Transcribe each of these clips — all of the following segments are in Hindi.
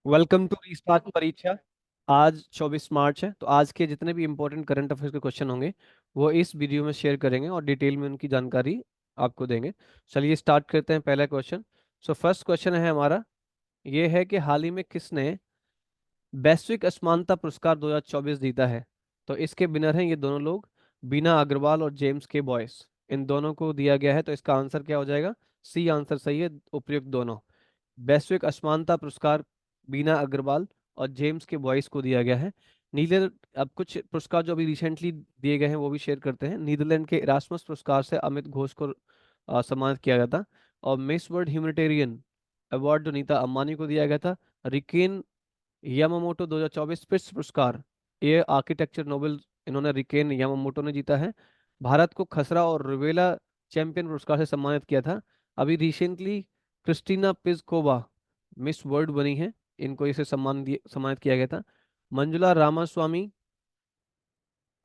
वेलकम टू रीस्टार्ट परीक्षा। आज 24 मार्च है, तो आज के जितने भी इंपॉर्टेंट करंट अफेयर्स के क्वेश्चन होंगे वो इस वीडियो में शेयर करेंगे और डिटेल में उनकी जानकारी आपको देंगे। चलिए स्टार्ट करते हैं। पहला क्वेश्चन। फर्स्ट क्वेश्चन है हमारा, ये है कि हाल ही में किसने वैश्विक असमानता पुरस्कार 2024 जीता है। तो इसके विनर हैं ये दोनों लोग, बीना अग्रवाल और जेम्स के बॉयस। इन दोनों को दिया गया है, तो इसका आंसर क्या हो जाएगा? सी आंसर सही है, उपयुक्त दोनों। वैश्विक असमानता पुरस्कार बीना अग्रवाल और जेम्स के बॉयस को दिया गया है। नीदर अब कुछ पुरस्कार जो अभी रिसेंटली दिए गए हैं वो भी शेयर करते हैं। नीदरलैंड के इरास्मस पुरस्कार से अमित घोष को सम्मानित किया गया था। और मिस वर्ल्ड ह्यूमैनिटेरियन अवार्ड जो नीता अंबानी को दिया गया था। रिकेन यामामोटो 2024 पिट्स पुरस्कार, ये आर्किटेक्चर नोबेल इन्होंने रिकेन यामामोटो ने जीता है। भारत को खसरा और रुबेला चैंपियन पुरस्कार से सम्मानित किया था। अभी रिसेंटली क्रिस्टीना पिज़कोवा मिस वर्ल्ड बनी है, इनको इसे सम्मानित किया गया था। मंजुला रामास्वामी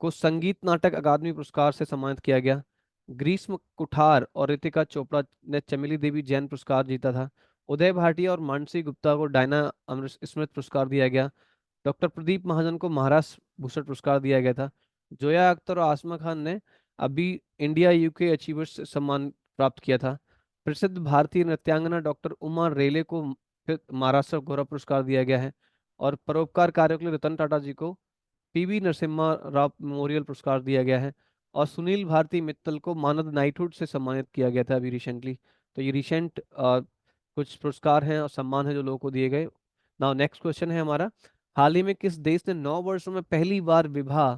को संगीत नाटक अकादमी पुरस्कार से सम्मानित किया गया। ग्रीष्म कुठार और रितिका चोपड़ा ने चमेली देवी जैन पुरस्कार जीता था। उदय भाटिया और मानसी गुप्ता को डायना अमृत स्मृति पुरस्कार दिया गया। डॉक्टर प्रदीप महाजन को महाराष्ट्र भूषण पुरस्कार दिया गया था। जोया अख्तर और आसमा खान ने अभी इंडिया यूके अचीवर्स सम्मान प्राप्त किया था। प्रसिद्ध भारतीय नृत्यांगना डॉक्टर उमा रेले को फिर महाराष्ट्र गौरव पुरस्कार दिया गया है। और परोपकार कार्यों के लिए रतन टाटा जी को पीवी नरसिम्हा राव मेमोरियल पुरस्कार दिया गया है। और सुनील भारती मित्तल को मानद नाइटहुड से सम्मानित किया गया था अभी रिसेंटली। तो ये रिसेंट कुछ पुरस्कार हैं और सम्मान है जो लोगों को दिए गए। नाउ नेक्स्ट क्वेश्चन है हमारा, हाल ही में किस देश ने 9 वर्षों में पहली बार विवाह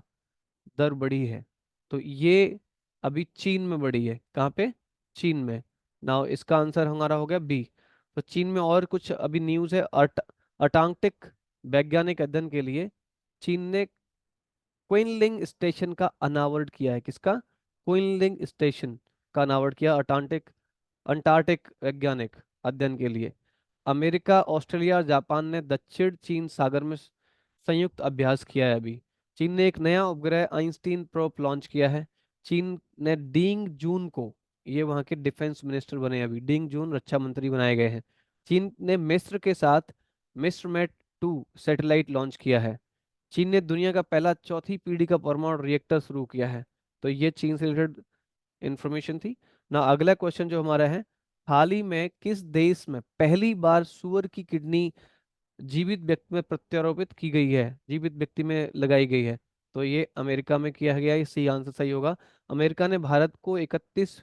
दर बढ़ी है। तो ये अभी चीन में बढ़ी है। कहाँ पे? चीन में। नाउ इसका आंसर हमारा हो गया बी। तो चीन में और कुछ अभी न्यूज़ है। अटांटिक वैज्ञानिक अध्ययन के लिए चीन ने क्विनलिंग स्टेशन का अनावरण किया है। किसका? क्विनलिंग स्टेशन का अनावरण किया अटांटिक अंटार्कटिक वैज्ञानिक अध्ययन के लिए। अमेरिका, ऑस्ट्रेलिया और जापान ने दक्षिण चीन सागर में संयुक्त अभ्यास किया है अभी। चीन ने एक नया उपग्रह आइंस्टीन प्रोब लॉन्च किया है। चीन ने डींग जून को, ये वहाँ के डिफेंस मिनिस्टर बने हैं अभी, डींग जून रक्षा मंत्री बनाए गए हैं। चीन ने मिस्र के साथ मिस्र मेट 2 सैटेलाइट लॉन्च किया है। चीन ने दुनिया का पहला चौथी पीढ़ी का परमाणु रिएक्टर शुरू किया है। तो ये चीन से रिलेटेड इंफॉर्मेशन थी ना। अगला क्वेश्चन जो हमारा है, हाल ही में किस देश में पहली बार सुअर की किडनी जीवित व्यक्ति में प्रत्यारोपित की गई है, जीवित व्यक्ति में लगाई गई है? तो ये अमेरिका में किया गया है। इसी आंसर सही होगा। अमेरिका ने भारत को 31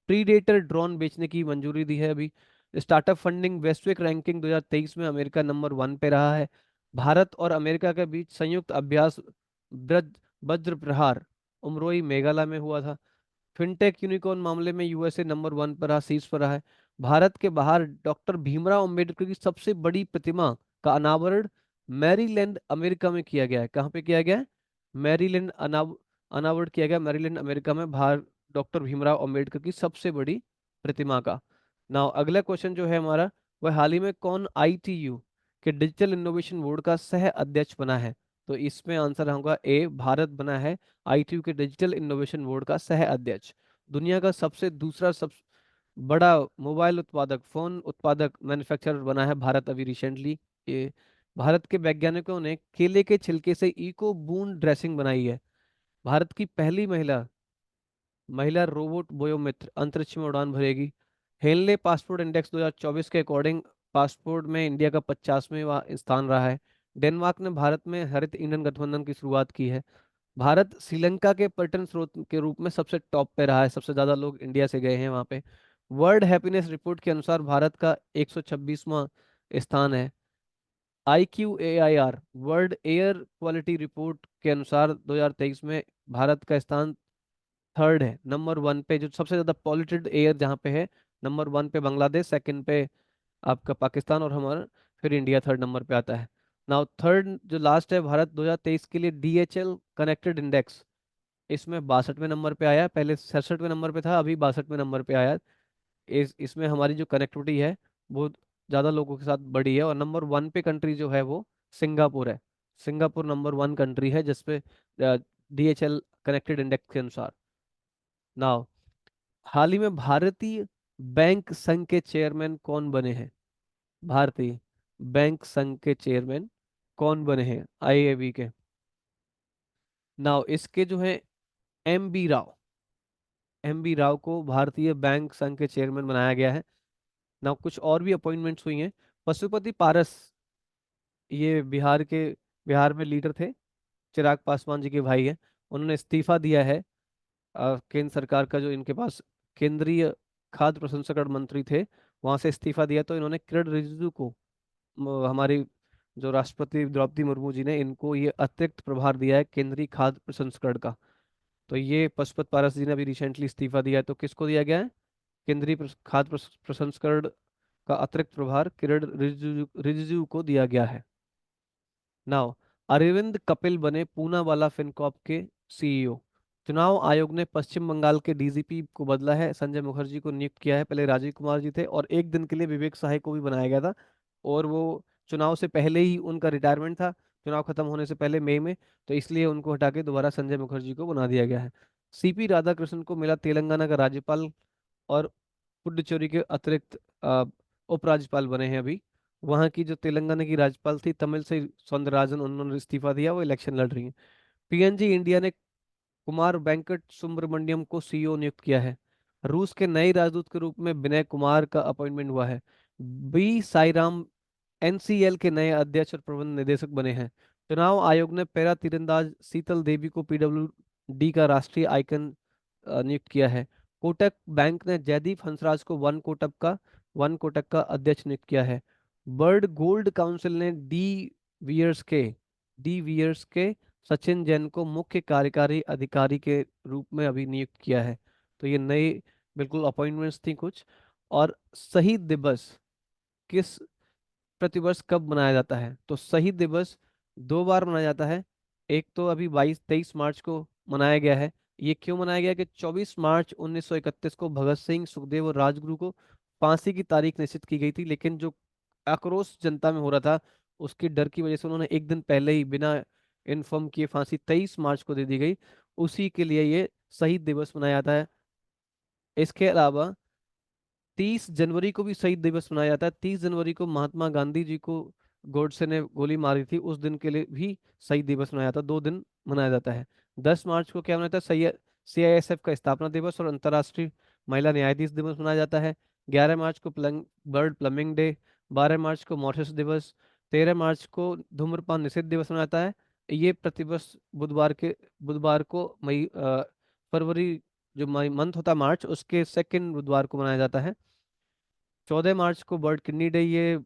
प्रीडेटर ड्रोन बेचने की मंजूरी दी है अभी। स्टार्टअप फंडिंग वैश्विक रैंकिंग 2023 में अमेरिका नंबर 1 पे रहा है। भारत और अमेरिका के बीच संयुक्त अभ्यास ब्रज वज्र प्रहार उमरोई मेघालय में हुआ था। फिनटेक यूनिकॉर्न मामले में यूएसए नंबर 1 पर रहा, शीर्ष पर रहा है। भारत के बाहर डॉक्टर भीमराव अंबेडकर की सबसे बड़ी प्रतिमा का अनावरण मैरीलैंड अमेरिका में किया गया है। कहाँ पे किया गया है? मैरीलैंड अनावरण किया गया मैरीलैंड अमेरिका में, बाहर डॉक्टर भीमराव अंबेडकर की सबसे बड़ी प्रतिमा का। नाउ अगला क्वेश्चन जो है हमारा, वह हाल ही में कौन आईटीयू के डिजिटल इनोवेशन बोर्ड का सह अध्यक्ष बना है? तो इसमें आंसर होगा ए, भारत बना है आईटीयू के डिजिटल इनोवेशन बोर्ड का सह अध्यक्ष। दुनिया का सबसे दूसरा सब बड़ा मोबाइल उत्पादक, फोन उत्पादक मैन्युफैक्चरर बना है भारत अभी रिसेंटली। ये भारत के वैज्ञानिकों ने केले के छिलके से इको बूंद ड्रेसिंग बनाई है। भारत की पहली महिला महिला रोबोट बोयोमित्र अंतरिक्ष में उड़ान भरेगी। हेनले पासपोर्ट इंडेक्स 2024 के अकॉर्डिंग पासपोर्ट में इंडिया का 50वां स्थान रहा है। डेनमार्क ने भारत में हरित ईंधन गठबंधन की शुरुआत की है। भारत श्रीलंका के पर्यटन स्रोत के रूप में सबसे टॉप पे रहा है, सबसे ज्यादा लोग इंडिया से गए हैं वहां पे। वर्ल्ड हैप्पीनेस रिपोर्ट के अनुसार भारत का 126वां स्थान है। I Q A I R world air quality report के अनुसार 2023 में भारत का स्थान थर्ड है, नंबर 1 पे, जो सबसे ज्यादा पॉल्यूटेड एयर जहाँ पे है। नंबर 1 पे बांग्लादेश, सेकंड पे आपका पाकिस्तान, और हमारा फिर इंडिया थर्ड नंबर पे आता है। नाउ थर्ड जो लास्ट है, भारत 2023 के लिए डीएचएल कनेक्टेड इंडेक्स, इसमें 62वें नंबर पे आया। पहले 67वें नंबर पे था, अभी 62वें नंबर पे आया। इसमें हमारी जो कनेक्टिविटी है वो ज़्यादा लोगों के साथ बढ़ी है। और नंबर 1 पे कंट्री जो है वो सिंगापुर है। सिंगापुर नंबर 1 कंट्री है जिसपे डीएचएल कनेक्टेड इंडेक्स के अनुसार। नाउ हाल ही में भारतीय बैंक संघ के चेयरमैन कौन बने हैं? भारतीय बैंक संघ के चेयरमैन कौन बने हैं आईएबी के? नाउ इसके जो है एम बी राव को भारतीय बैंक संघ के चेयरमैन बनाया गया है। नाउ कुछ और भी अपॉइंटमेंट्स हुई हैं। पशुपति पारस, ये बिहार में लीडर थे, चिराग पासवान जी के भाई हैं। उन्होंने इस्तीफा दिया है। केंद्र सरकार का जो इनके पास केंद्रीय खाद्य प्रसंस्करण मंत्री थे, वहां से इस्तीफा दिया, तो इन्होंने किरण रिजिजू को, हमारी जो राष्ट्रपति द्रौपदी मुर्मू जी ने इनको ये अतिरिक्त प्रभार दिया है केंद्रीय खाद्य प्रसंस्करण का। तो ये पशुपत पारस जी ने अभी रिसेंटली इस्तीफा दिया है। तो किसको दिया गया है? केंद्रीय खाद्य प्रसंस्करण का अतिरिक्त प्रभार किरण रिजिजू को दिया गया है। नाउ अरविंद कपिल बने पूनावाला फिनकॉर्प के सीईओ। चुनाव आयोग ने पश्चिम बंगाल के डीजीपी को बदला है, संजय मुखर्जी को नियुक्त किया है। पहले राजीव कुमार जी थे और एक दिन के लिए विवेक सहाय को भी बनाया गया था, और वो चुनाव से पहले ही उनका रिटायरमेंट था, चुनाव खत्म होने से पहले मई में, तो इसलिए उनको हटा के दोबारा संजय मुखर्जी को बना दिया गया है। सीपी राधाकृष्णन को मिला तेलंगाना का राज्यपाल, और पुडुचेरी के अतिरिक्त उपराज्यपाल बने हैं अभी। वहाँ की जो तेलंगाना की राज्यपाल थी तमिल सौंदरराजन, उन्होंने इस्तीफा दिया, वो इलेक्शन लड़ रही हैं। पीएनजी इंडिया ने कुमार वेंकट सुब्रमण्यम को सीईओ नियुक्त किया है। रूस के नए राजदूत के रूप में विनय कुमार का अपॉइंटमेंट हुआ है। बी साईराम एनसीएल के नए अध्यक्ष और प्रबंध निदेशक बने हैं। चुनाव आयोग ने पैरा तीरंदाज शीतल देवी को पीडब्ल्यूडी का राष्ट्रीय आइकन नियुक्त किया है। कोटक बैंक ने जयदीप हंसराज को वन कोटक का अध्यक्ष नियुक्त किया है। बर्ड गोल्ड काउंसिल ने डी वियर्स के सचिन जैन को मुख्य कार्यकारी अधिकारी के रूप में अभी नियुक्त किया है। तो ये नई बिल्कुल अपॉइंटमेंट्स थी कुछ। और शहीद दिवस किस प्रतिवर्ष कब मनाया जाता है? तो शहीद दिवस दो बार मनाया जाता है। एक तो अभी 22-23 मार्च को मनाया गया है। ये क्यों मनाया गया कि 24 मार्च 1931 को भगत सिंह, सुखदेव और राजगुरु को फांसी की तारीख निश्चित की गई थी, लेकिन जो आक्रोश जनता में हो रहा था, उसकी डर की वजह से उन्होंने एक दिन पहले ही बिना इन्फॉर्म किए फांसी 23 मार्च को दे दी गई। उसी के लिए ये शहीद दिवस मनाया जाता है। इसके अलावा 30 जनवरी को भी शहीद दिवस मनाया जाता है। 30 जनवरी को महात्मा गांधी जी को गोडसे ने गोली मारी थी, उस दिन के लिए भी शहीद दिवस मनाया जाता है। 2 दिन मनाया जाता है। 10 मार्च को क्या मनाया जाता है? सीआईएसएफ का स्थापना दिवस और अंतर्राष्ट्रीय महिला न्यायाधीश दिवस मनाया जाता है। 11 मार्च को बर्ड प्लमिंग डे। 12 मार्च को मॉरिशस दिवस। 13 मार्च को धूम्रपान निषेध दिवस मनाया जाता है। ये प्रतिवर्ष बुधवार को फरवरी, जो मई मंथ होता है मार्च, उसके सेकंड बुधवार को मनाया जाता है। 14 मार्च को वर्ल्ड किडनी डे, ये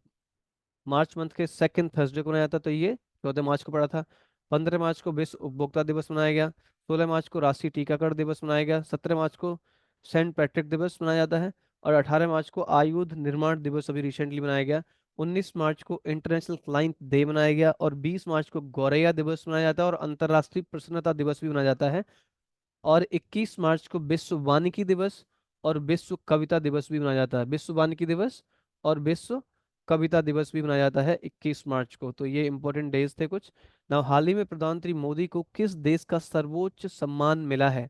मार्च मंथ के सेकंड थर्सडे को मनाया जाता, तो ये 14 मार्च को पड़ा था। 15 मार्च को विश्व उपभोक्ता दिवस मनाया गया। 16 मार्च को राष्ट्रीय टीकाकरण दिवस मनाया गया। 17 मार्च को सेंट पैट्रिक दिवस मनाया जाता है। और 18 मार्च को आयुध निर्माण दिवस अभी रिसेंटली मनाया गया। 19 मार्च को इंटरनेशनल फ्लाइंग डे मनाया गया। और 20 मार्च को गौरैया दिवस मनाया जाता है, और अंतर्राष्ट्रीय प्रसन्नता दिवस भी मनाया जाता है। और 21 मार्च को विश्व वानिकी दिवस और विश्व कविता दिवस भी मनाया जाता है। विश्व वानिकी दिवस और विश्व कविता दिवस भी मनाया जाता है 21 मार्च को। तो ये इंपॉर्टेंट डेज थे कुछ ना। हाल ही में प्रधानमंत्री मोदी को किस देश का सर्वोच्च सम्मान मिला है?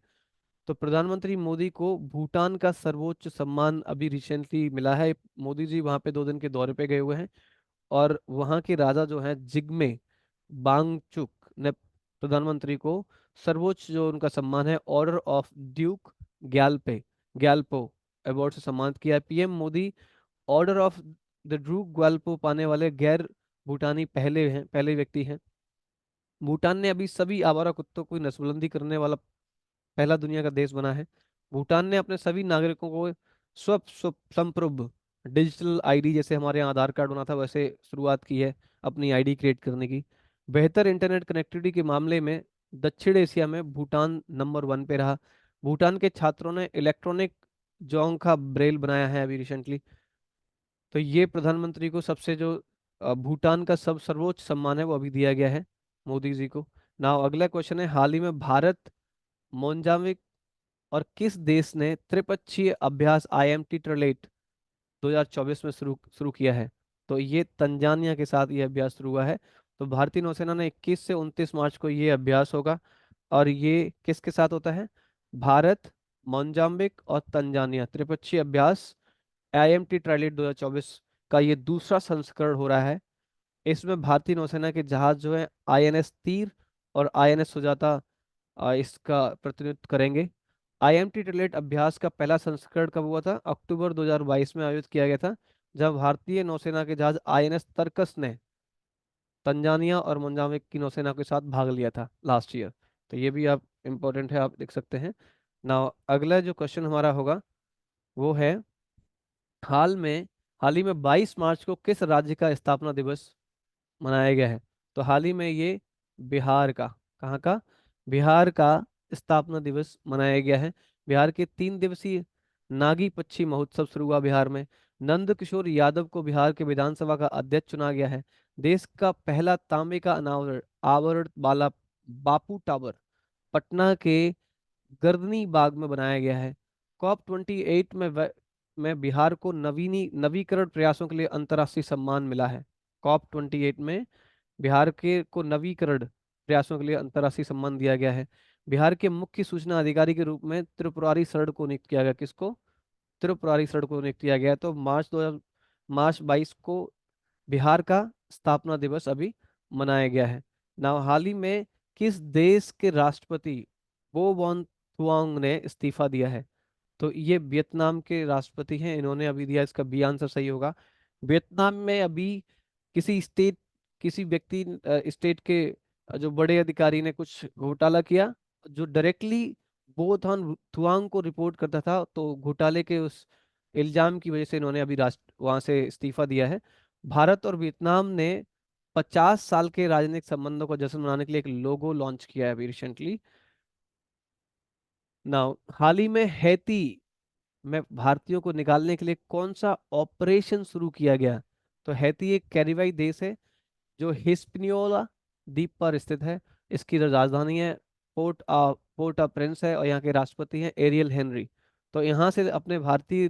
तो प्रधानमंत्री मोदी को भूटान का सर्वोच्च सम्मान अभी रिसेंटली मिला है। मोदी जी वहां पे 2 दिन के दौरे पे गए हुए हैं, और वहाँ के राजा जो हैं जिग्मे वांगचुक ने प्रधानमंत्री को सर्वोच्च जो उनका सम्मान है order of Duke Gyalpo award से सम्मानित किया है। PM Modi order of the Druk Gyalpo पाने वाले गैर भूटानी पहले व्यक्ति हैं। भूटान ने अभी सभी आवारा कुत्तों की नस्लबंदी करने वाला पहला दुनिया का देश बना है। भूटान ने अपने सभी नागरिकों को संप्रभ डिजिटल आईडी, जैसे हमारे यहाँ आधार कार्ड बना था, वैसे शुरुआत की है अपनी आईडी क्रिएट करने की। बेहतर इंटरनेट कनेक्टिविटी के मामले में दक्षिण एशिया में भूटान नंबर 1 पे रहा। भूटान के छात्रों ने इलेक्ट्रॉनिक जोंग ब्रेल बनाया है अभी रिसेंटली। तो ये प्रधानमंत्री को सबसे जो भूटान का सब सर्वोच्च सम्मान है वो अभी दिया गया है मोदी जी को। नाउ अगला क्वेश्चन है, हाल ही में भारत मोजाम्बिक और किस देश ने त्रिपक्षीय अभ्यास आईएमटी ट्रलेट 2024 में शुरू शुरू किया है? तो ये तंजानिया के साथ ये अभ्यास शुरू हुआ है। तो भारतीय नौसेना ने 21 से 29 मार्च को ये अभ्यास होगा। और ये किसके साथ होता है? भारत, मोजाम्बिक और तंजानिया त्रिपक्षीय अभ्यास आईएमटी ट्रायलेट 2024 का ये दूसरा संस्करण हो रहा है। इसमें भारतीय नौसेना के जहाज जो है आईएनएस तीर और आईएनएस सुजाता इसका प्रतिनिधित्व करेंगे। आईएमटी टिटलेट अभ्यास का पहला संस्करण कब हुआ था? अक्टूबर 2022 में आयोजित किया गया था, जब भारतीय नौसेना के जहाज आईएनएस तरकस ने तंजानिया और मोजाम्बिक की नौसेना के साथ भाग लिया था लास्ट ईयर। तो ये भी आप इम्पोर्टेंट है, आप देख सकते हैं ना। अगला जो क्वेश्चन हमारा होगा वो है, हाल में हाल ही में 22 मार्च को किस राज्य का स्थापना दिवस मनाया गया है? तो हाल ही में ये बिहार का, कहाँ का? बिहार का स्थापना दिवस मनाया गया है। बिहार के 3 दिवसीय नागी पक्षी महोत्सव शुरू हुआ बिहार में। नंद किशोर यादव को बिहार के विधानसभा का अध्यक्ष चुना गया है। देश का पहला तांबे का अनावरण आवरण वाला बापू टावर पटना के गर्दनी बाग में बनाया गया है। COP 28 में बिहार को नवीकरण प्रयासों के लिए अंतर्राष्ट्रीय सम्मान मिला है। COP 28 में बिहार के को नवीकरण प्रयासों के लिए अंतर्राष्ट्रीय सम्मान दिया गया है। बिहार के मुख्य सूचना अधिकारी के रूप में त्रिपुरारी शरण को नियुक्त किया गया। किसको? त्रिपुरारी शरण को नियुक्त किया गया। तो मार्च 22 को बिहार का स्थापना दिवस अभी मनाया गया है ना। हाल ही में किस देश के राष्ट्रपति बो वन थुआंग ने इस्तीफा दिया है? तो ये वियतनाम के राष्ट्रपति हैं, इन्होंने अभी दिया। इसका बी आंसर सही होगा। वियतनाम में अभी किसी स्टेट किसी व्यक्ति स्टेट के जो बड़े अधिकारी ने कुछ घोटाला किया, जो डायरेक्टली बोथान थुआंग को रिपोर्ट करता था। तो घोटाले के उस इल्जाम की वजह से इन्होंने अभी राष्ट्र वहां से इस्तीफा दिया है। भारत और वियतनाम ने 50 साल के राजनीतिक संबंधों का जश्न मनाने के लिए एक लोगो लॉन्च किया है अभी रिसेंटली। नाउ हाल ही में हैती में भारतीयों को निकालने के लिए कौन सा ऑपरेशन शुरू किया गया? तो हैती एक कैरिबियाई देश है जो हिस्पनियोला द्वीप पर स्थित है। इसकी जो राजधानी है पोर्ट आ प्रिंस है, और यहाँ के राष्ट्रपति हैं एरियल हेनरी। तो यहाँ से अपने भारतीय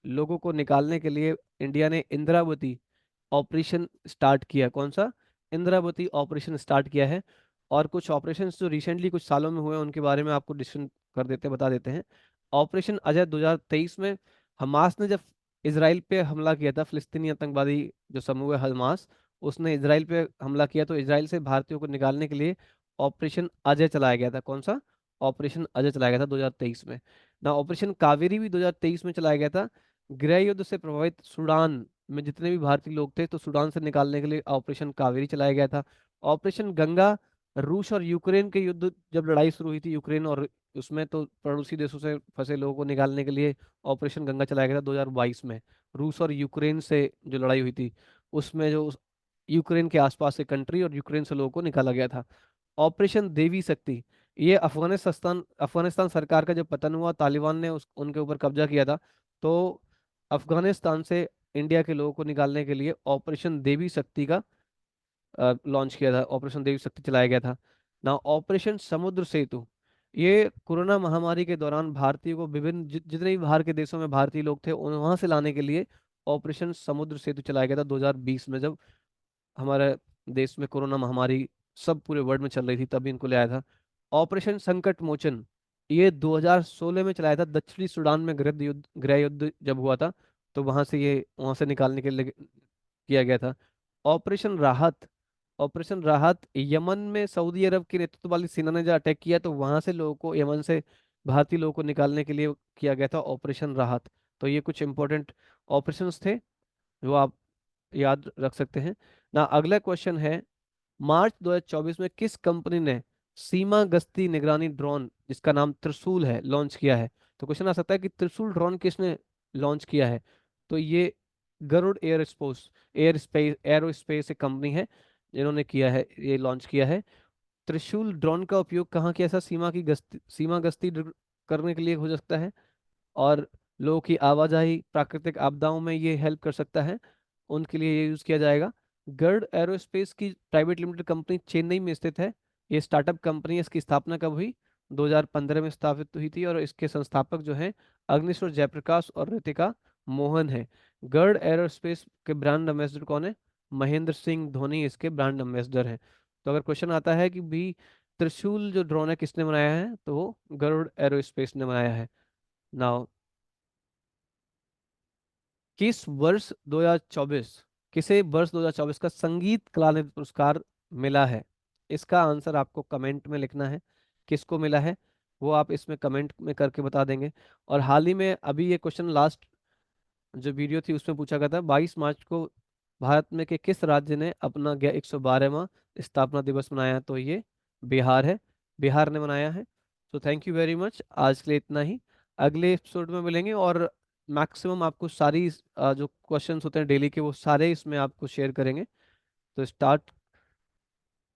लोगों को निकालने के लिए इंडिया ने इंदिरावती ऑपरेशन स्टार्ट किया। कौन सा? इंदिरावती ऑपरेशन स्टार्ट किया है। और कुछ ऑपरेशंस जो रिसेंटली कुछ सालों में हुए हैं उनके बारे में आपको डिस्कशन कर देते बता देते हैं। ऑपरेशन अजय 2023 में हमास ने जब इसराइल पे हमला किया था, फिलिस्तीनी आतंकवादी जो समूह है हमास, उसने इसराइल पे हमला किया, तो इसराइल से भारतीयों को निकालने के लिए ऑपरेशन अजय चलाया गया था। कौन सा? ऑपरेशन अजय चलाया गया था 2023 में ना। ऑपरेशन कावेरी भी 2023 में चलाया गया था। गृह युद्ध से प्रभावित सूडान में जितने भी भारतीय लोग थे, तो सूडान से निकालने के लिए ऑपरेशन कावेरी चलाया गया था। ऑपरेशन गंगा, रूस और यूक्रेन के युद्ध जब लड़ाई शुरू हुई थी यूक्रेन और उसमें, तो पड़ोसी देशों से फंसे लोगों को निकालने के लिए ऑपरेशन गंगा चलाया गया था 2022 में। रूस और यूक्रेन से जो लड़ाई हुई थी उसमें जो यूक्रेन के आसपास के कंट्री और यूक्रेन से लोगों को निकाला गया था। ऑपरेशन देवी शक्ति, ये अफगानिस्तान अफगानिस्तान सरकार का जब पतन हुआ, तालिबान ने उनके ऊपर कब्जा किया था, तो अफगानिस्तान से इंडिया के लोगों को निकालने के लिए ऑपरेशन देवी शक्ति का लॉन्च किया था। ऑपरेशन देवी शक्ति चलाया गया था ना। ऑपरेशन समुद्र सेतु, ये कोरोना महामारी के दौरान भारतीयों को विभिन्न जितने भी बाहर के देशों में भारतीय लोग थे वहां से लाने के लिए ऑपरेशन समुद्र सेतु चलाया गया था 2020 में, जब हमारे देश में कोरोना महामारी सब पूरे वर्ल्ड में चल रही थी, तभी इनको ले आया था। ऑपरेशन संकट मोचन, ये 2016 में चलाया था दक्षिणी सूडान में गृह युद्ध जब हुआ था, तो वहां से निकालने के लिए किया गया था। ऑपरेशन राहत, ऑपरेशन राहत यमन में सऊदी अरब के नेतृत्व वाली सेना ने जो अटैक किया, तो वहां से लोगों को, यमन से भारतीय लोगों को निकालने के लिए किया गया था ऑपरेशन राहत। तो ये कुछ इंपॉर्टेंट ऑपरेशंस थे जो आप याद रख सकते हैं ना। अगला क्वेश्चन है, मार्च 2024 में किस कंपनी ने सीमा गश्ती निगरानी ड्रोन जिसका नाम त्रिशूल है लॉन्च किया है? तो क्वेश्चन आ सकता है कि त्रिशूल ड्रोन किसने लॉन्च किया है? तो ये गरुड़ एयर स्पेस एरोस्पेस एक कंपनी है जिन्होंने किया है, ये लॉन्च किया है। त्रिशूल ड्रोन का उपयोग कहाँ किया? ऐसा सीमा गश्ती करने के लिए हो सकता है, और लोगों की आवाजाही, प्राकृतिक आपदाओं में ये हेल्प कर सकता है, उनके लिए ये यूज किया जाएगा। गर्ड एरोस्पेस की प्राइवेट लिमिटेड कंपनी चेन्नई में स्थित है। ये स्टार्टअप कंपनी है। इसकी स्थापना कब हुई? 2015 में स्थापित हुई थी, और इसके संस्थापक जो हैं अग्निश्वर जयप्रकाश और रितिका मोहन है। गर्ड एरोस्पेस के ब्रांड एम्बेसडर कौन है? महेंद्र सिंह धोनी इसके ब्रांड एम्बेसडर हैं। तो अगर क्वेश्चन आता है कि भी त्रिशूल जो ड्रोन है किसने बनाया है, तो वो गरुड़ एरोस्पेस ने बनाया है। नाउ किस वर्ष 2024 किसे वर्ष 2024 का संगीत कलानिधि पुरस्कार मिला है? इसका आंसर आपको कमेंट में लिखना है, किसको मिला है वो आप इसमें कमेंट में करके बता देंगे। और हाल ही में अभी ये क्वेश्चन लास्ट जो वीडियो थी उसमें पूछा गया था, 22 मार्च को भारत में के किस राज्य ने अपना 112वां स्थापना दिवस मनाया है? तो ये बिहार है, बिहार ने मनाया है। तो थैंक यू वेरी मच, आज के लिए इतना ही। अगले एपिसोड में मिलेंगे और मैक्सिमम आपको सारी जो क्वेश्चंस होते हैं डेली के वो सारे इसमें आपको शेयर करेंगे। तो स्टार्ट